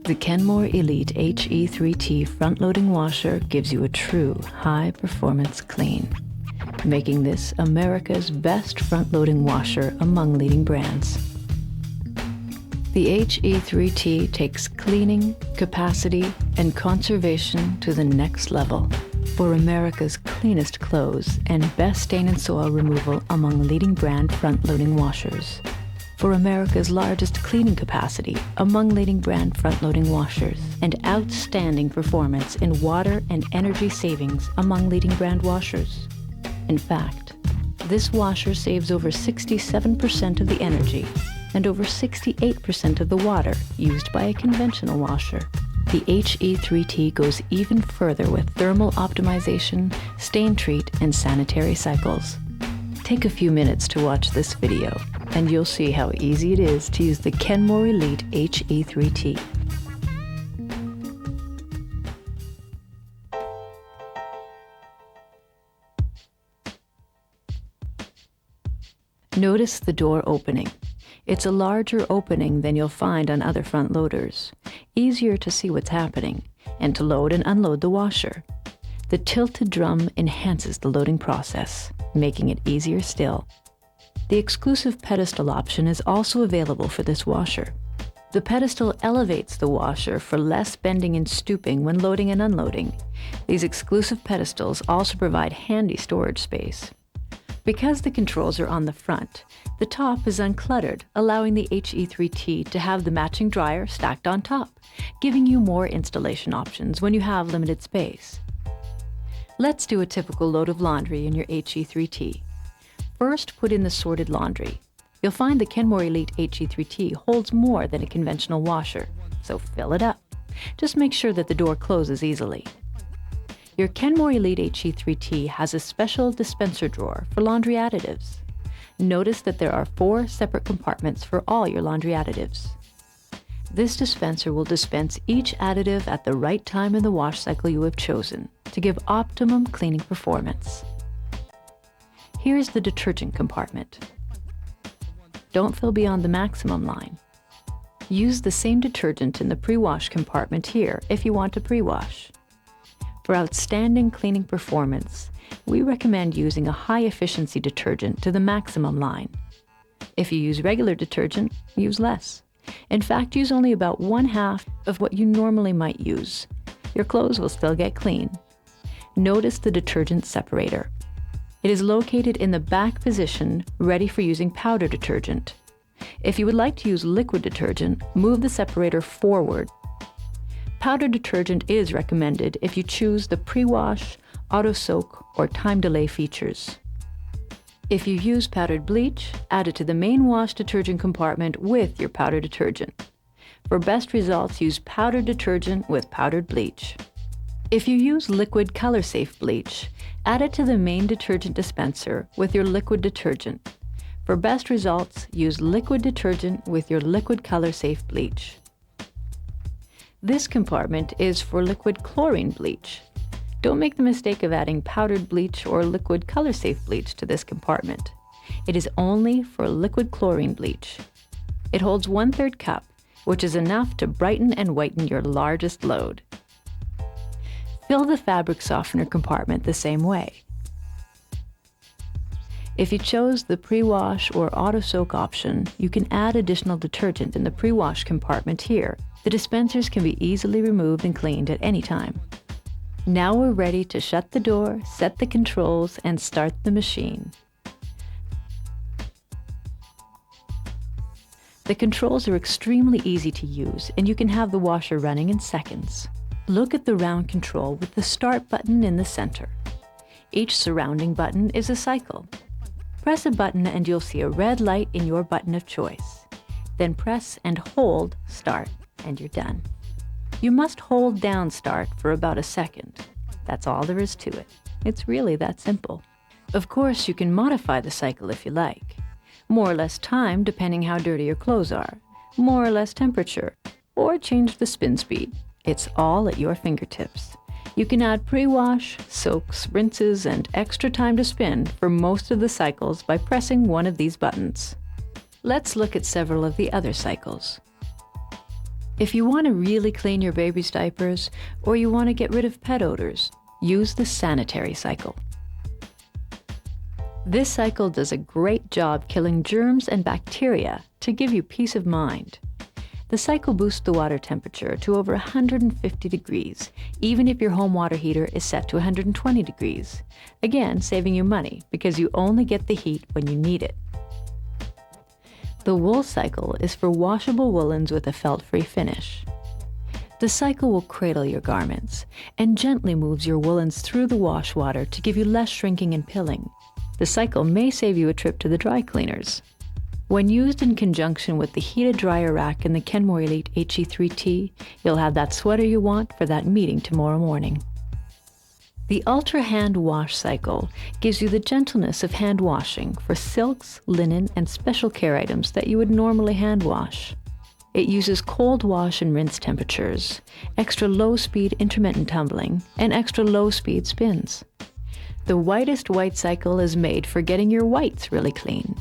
The Kenmore Elite HE3T front-loading washer gives you a true high-performance clean, making this America's best front-loading washer among leading brands. The HE3T takes cleaning, capacity, and conservation to the next level for America's cleanest clothes and best stain and soil removal among leading brand front-loading washers. For America's largest cleaning capacity among leading brand front-loading washers, and outstanding performance in water and energy savings among leading brand washers. In fact, this washer saves over 67% of the energy and over 68% of the water used by a conventional washer. The HE3T goes even further with thermal optimization, stain treat, and sanitary cycles. Take a few minutes to watch this video, and you'll see how easy it is to use the Kenmore Elite HE3T. Notice the door opening. It's a larger opening than you'll find on other front loaders, easier to see what's happening, and to load and unload the washer. The tilted drum enhances the loading process, making it easier still. The exclusive pedestal option is also available for this washer. The pedestal elevates the washer for less bending and stooping when loading and unloading. These exclusive pedestals also provide handy storage space. Because the controls are on the front, the top is uncluttered, allowing the HE3T to have the matching dryer stacked on top, giving you more installation options when you have limited space. Let's do a typical load of laundry in your HE3T. First, put in the sorted laundry. You'll find the Kenmore Elite HE3T holds more than a conventional washer, so fill it up. Just make sure that the door closes easily. Your Kenmore Elite HE3T has a special dispenser drawer for laundry additives. Notice that there are 4 separate compartments for all your laundry additives. This dispenser will dispense each additive at the right time in the wash cycle you have chosen to give optimum cleaning performance. Here's the detergent compartment. Don't fill beyond the maximum line. Use the same detergent in the pre-wash compartment here if you want to pre-wash. For outstanding cleaning performance, we recommend using a high-efficiency detergent to the maximum line. If you use regular detergent, use less. In fact, use only about 1/2 of what you normally might use. Your clothes will still get clean. Notice the detergent separator. It is located in the back position, ready for using powder detergent. If you would like to use liquid detergent, move the separator forward. Powder detergent is recommended if you choose the pre-wash, auto-soak, or time delay features. If you use powdered bleach, add it to the main wash detergent compartment with your powder detergent. For best results, use powdered detergent with powdered bleach. If you use liquid color-safe bleach, add it to the main detergent dispenser with your liquid detergent. For best results, use liquid detergent with your liquid color-safe bleach. This compartment is for liquid chlorine bleach. Don't make the mistake of adding powdered bleach or liquid color-safe bleach to this compartment. It is only for liquid chlorine bleach. It holds 1/3 cup, which is enough to brighten and whiten your largest load. Fill the fabric softener compartment the same way. If you chose the pre-wash or auto-soak option, you can add additional detergent in the pre-wash compartment here. The dispensers can be easily removed and cleaned at any time. Now we're ready to shut the door, set the controls, and start the machine. The controls are extremely easy to use, and you can have the washer running in seconds. Look at the round control with the start button in the center. Each surrounding button is a cycle. Press a button and you'll see a red light in your button of choice. Then press and hold start, and you're done. You must hold down start for about a second. That's all there is to it. It's really that simple. Of course, you can modify the cycle if you like. More or less time depending how dirty your clothes are, more or less temperature, or change the spin speed. It's all at your fingertips. You can add pre-wash, soaks, rinses, and extra time to spin for most of the cycles by pressing one of these buttons. Let's look at several of the other cycles. If you want to really clean your baby's diapers, or you want to get rid of pet odors, use the sanitary cycle. This cycle does a great job killing germs and bacteria to give you peace of mind. The cycle boosts the water temperature to over 150 degrees, even if your home water heater is set to 120 degrees. Again, saving you money because you only get the heat when you need it. The wool cycle is for washable woolens with a felt-free finish. The cycle will cradle your garments and gently moves your woolens through the wash water to give you less shrinking and pilling. The cycle may save you a trip to the dry cleaners. When used in conjunction with the heated dryer rack in the Kenmore Elite HE3T, you'll have that sweater you want for that meeting tomorrow morning. The Ultra Hand Wash Cycle gives you the gentleness of hand washing for silks, linen, and special care items that you would normally hand wash. It uses cold wash and rinse temperatures, extra low-speed intermittent tumbling, and extra low-speed spins. The whitest white cycle is made for getting your whites really clean.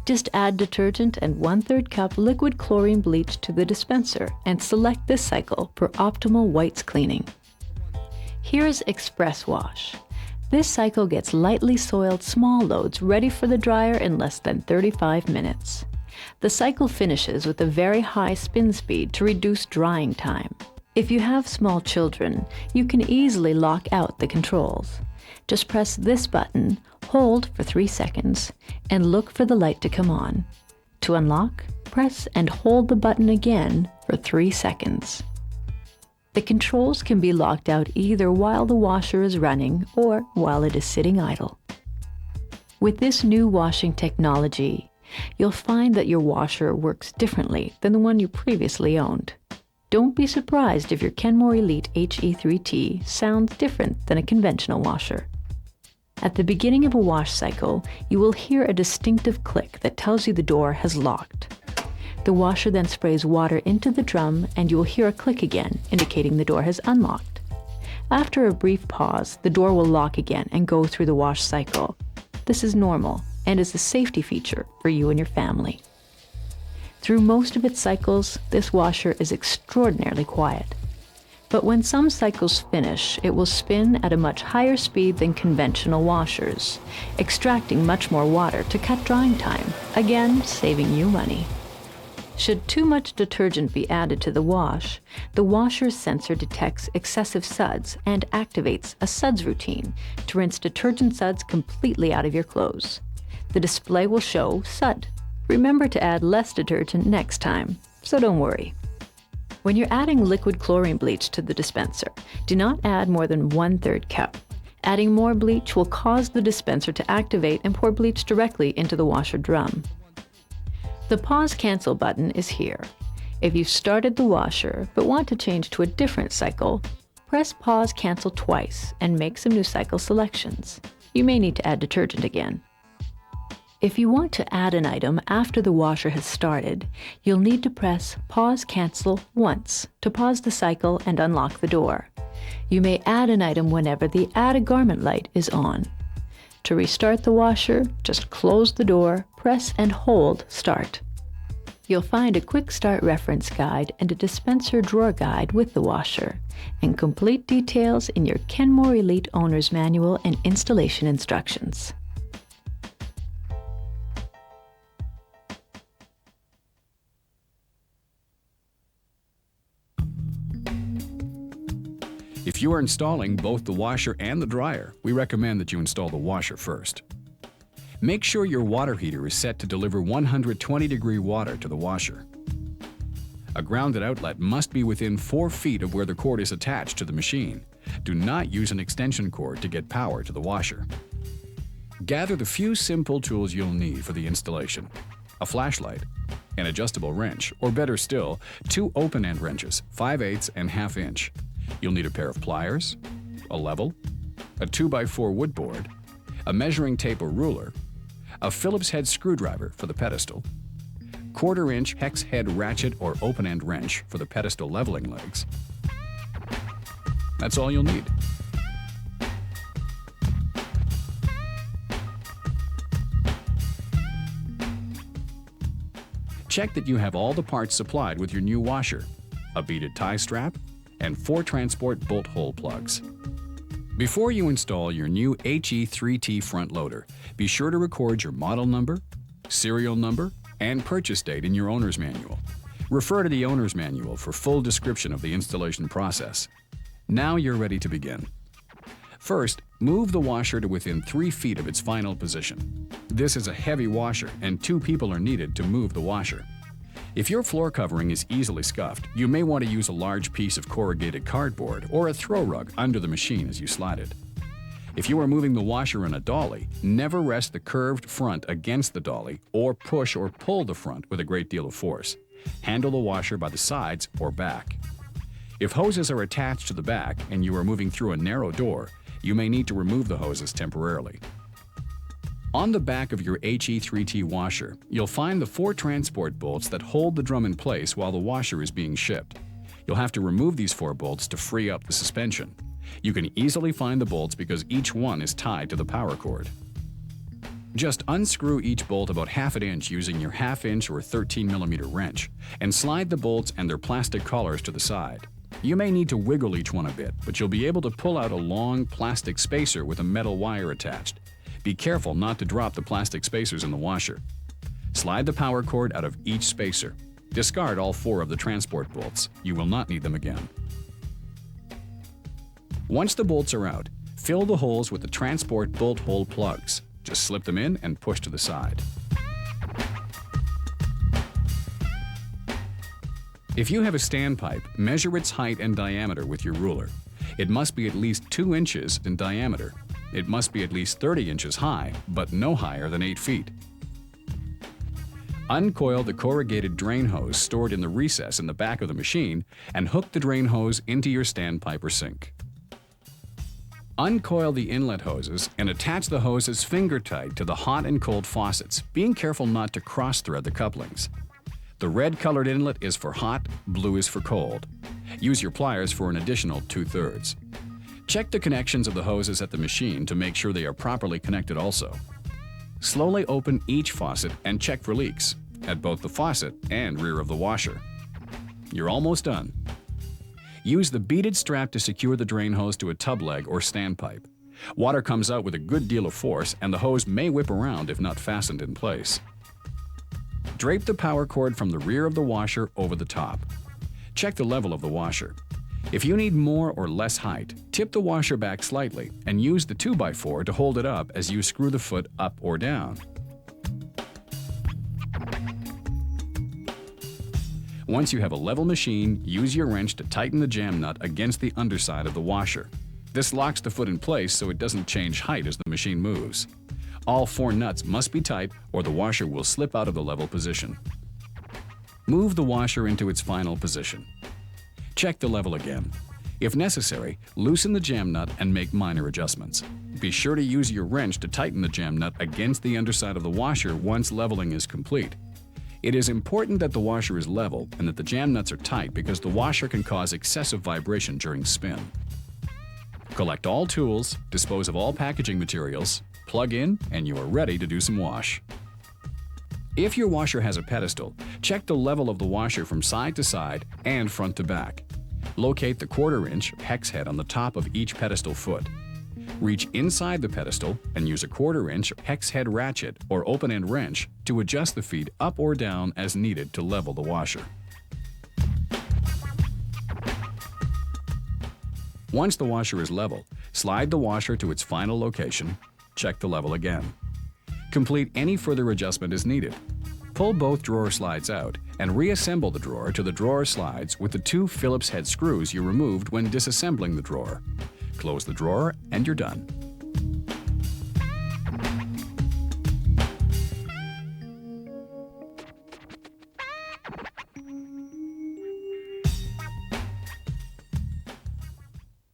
Just add detergent and 1/3 cup liquid chlorine bleach to the dispenser and select this cycle for optimal whites cleaning. Here's Express Wash. This cycle gets lightly soiled small loads ready for the dryer in less than 35 minutes. The cycle finishes with a very high spin speed to reduce drying time. If you have small children, you can easily lock out the controls. Just press this button, hold for 3 seconds, and look for the light to come on. To unlock, press and hold the button again for 3 seconds. The controls can be locked out either while the washer is running or while it is sitting idle. With this new washing technology, you'll find that your washer works differently than the one you previously owned. Don't be surprised if your Kenmore Elite HE3T sounds different than a conventional washer. At the beginning of a wash cycle, you will hear a distinctive click that tells you the door has locked. The washer then sprays water into the drum and you will hear a click again, indicating the door has unlocked. After a brief pause, the door will lock again and go through the wash cycle. This is normal and is a safety feature for you and your family. Through most of its cycles, this washer is extraordinarily quiet. But when some cycles finish, it will spin at a much higher speed than conventional washers, extracting much more water to cut drying time, again saving you money. Should too much detergent be added to the wash, the washer's sensor detects excessive suds and activates a suds routine to rinse detergent suds completely out of your clothes. The display will show sud. Remember to add less detergent next time, so don't worry. When you're adding liquid chlorine bleach to the dispenser, do not add more than 1/3 cup. Adding more bleach will cause the dispenser to activate and pour bleach directly into the washer drum. The pause cancel button is here. If you've started the washer but want to change to a different cycle, press pause cancel twice and make some new cycle selections. You may need to add detergent again. If you want to add an item after the washer has started, you'll need to press pause cancel once to pause the cycle and unlock the door. You may add an item whenever the add a garment light is on. To restart the washer, just close the door, press and hold start. You'll find a quick start reference guide and a dispenser drawer guide with the washer, and complete details in your Kenmore Elite Owner's Manual and installation instructions. If you are installing both the washer and the dryer, we recommend that you install the washer first. Make sure your water heater is set to deliver 120-degree water to the washer. A grounded outlet must be within 4 feet of where the cord is attached to the machine. Do not use an extension cord to get power to the washer. Gather the few simple tools you'll need for the installation: a flashlight, an adjustable wrench, or better still, 2 open-end wrenches, 5/8 and 1/2 inch. You'll need a pair of pliers, a level, a 2x4 wood board, a measuring tape or ruler, a Phillips head screwdriver for the pedestal, 1/4 inch hex head ratchet or open-end wrench for the pedestal leveling legs. That's all you'll need. Check that you have all the parts supplied with your new washer. a beaded tie strap, and 4 transport bolt hole plugs. Before you install your new HE3T front loader, be sure to record your model number, serial number, and purchase date in your owner's manual. Refer to the owner's manual for full description of the installation process. Now you're ready to begin. First, move the washer to within 3 feet of its final position. This is a heavy washer, and 2 people are needed to move the washer. If your floor covering is easily scuffed, you may want to use a large piece of corrugated cardboard or a throw rug under the machine as you slide it. If you are moving the washer in a dolly, never rest the curved front against the dolly or push or pull the front with a great deal of force. Handle the washer by the sides or back. If hoses are attached to the back and you are moving through a narrow door, you may need to remove the hoses temporarily. On the back of your HE3T washer, you'll find the 4 transport bolts that hold the drum in place while the washer is being shipped. You'll have to remove these 4 bolts to free up the suspension. You can easily find the bolts because each one is tied to the power cord. Just unscrew each bolt about ½ an inch using your 1/2 inch or 13mm wrench, and slide the bolts and their plastic collars to the side. You may need to wiggle each one a bit, but you'll be able to pull out a long plastic spacer with a metal wire attached. Be careful not to drop the plastic spacers in the washer. Slide the power cord out of each spacer. Discard all 4 of the transport bolts. You will not need them again. Once the bolts are out, fill the holes with the transport bolt hole plugs. Just slip them in and push to the side. If you have a standpipe, measure its height and diameter with your ruler. It must be at least 2 inches in diameter. It must be at least 30 inches high, but no higher than 8 feet. Uncoil the corrugated drain hose stored in the recess in the back of the machine and hook the drain hose into your standpipe or sink. Uncoil the inlet hoses and attach the hoses finger tight to the hot and cold faucets, being careful not to cross-thread the couplings. The red colored inlet is for hot, blue is for cold. Use your pliers for an additional 2/3. Check the connections of the hoses at the machine to make sure they are properly connected also. Slowly open each faucet and check for leaks at both the faucet and rear of the washer. You're almost done. Use the beaded strap to secure the drain hose to a tub leg or standpipe. Water comes out with a good deal of force, and the hose may whip around if not fastened in place. Drape the power cord from the rear of the washer over the top. Check the level of the washer. If you need more or less height, tip the washer back slightly and use the 2x4 to hold it up as you screw the foot up or down. Once you have a level machine, use your wrench to tighten the jam nut against the underside of the washer. This locks the foot in place so it doesn't change height as the machine moves. All 4 nuts must be tight or the washer will slip out of the level position. Move the washer into its final position. Check the level again. If necessary, loosen the jam nut and make minor adjustments. Be sure to use your wrench to tighten the jam nut against the underside of the washer once leveling is complete. It is important that the washer is level and that the jam nuts are tight because the washer can cause excessive vibration during spin. Collect all tools, dispose of all packaging materials, plug in, and you are ready to do some wash. If your washer has a pedestal, check the level of the washer from side to side and front to back. Locate the 1/4 inch hex head on the top of each pedestal foot. Reach inside the pedestal and use a 1/4 inch hex head ratchet or open-end wrench to adjust the feet up or down as needed to level the washer. Once the washer is level, slide the washer to its final location. Check the level again. Complete any further adjustment as needed. Pull both drawer slides out and reassemble the drawer to the drawer slides with the 2 Phillips head screws you removed when disassembling the drawer. Close the drawer and you're done.